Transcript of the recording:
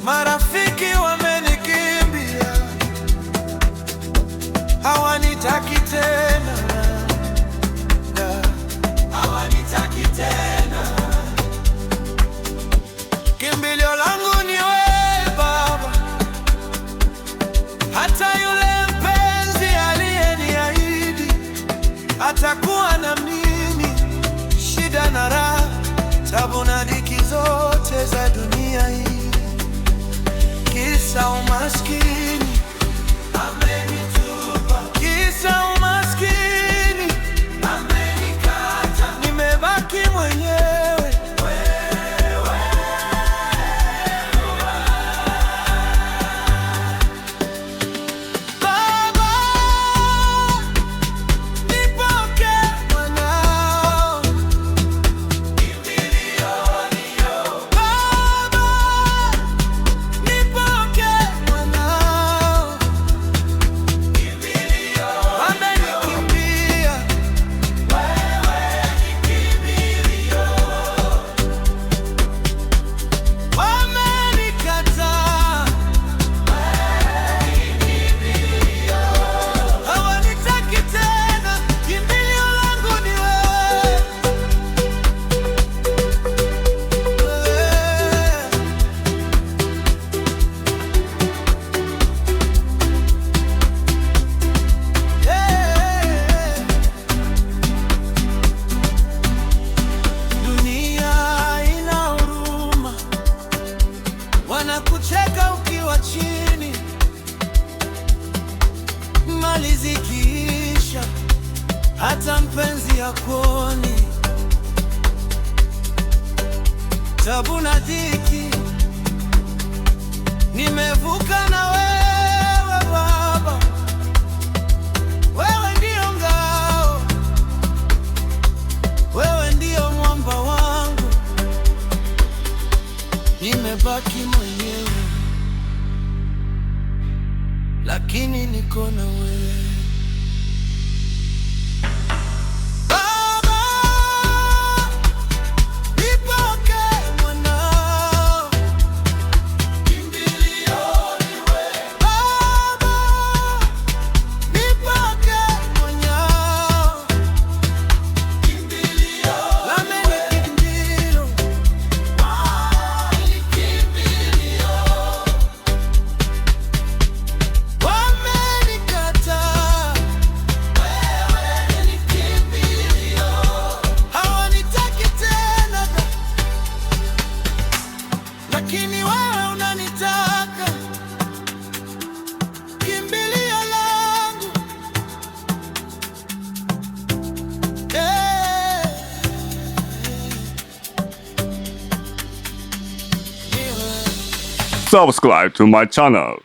Marafiki wamenikimbia, hawanitaki tena, hawanitaki tena. Kimbilio langu ni wewe Baba, hata yule mpenzi aliyeniahidi atakuwa na mimi, shida na raha, tabu na dhiki zote za dunia hii, kisa umaskini amenitupa, kisa umaskini amenikata, nimebaki mwenyewe. Wanakucheka ukiwa chini, mali zikiisha, hata mpenzi hakuoni. Tabu na dhiki nimevuka na wewe Baba, wewe ndio ngao, wewe ndio mwamba wangu, nimebaki mwenyewe, lakini niko na wewe. Baba, nipokee mwanao, kimbilio ni wewe. Baba, nipokee mwanao, kimbilio lamenikimbia, lakini wewe unanitaka, kimbilio langu. Subscribe to my channel.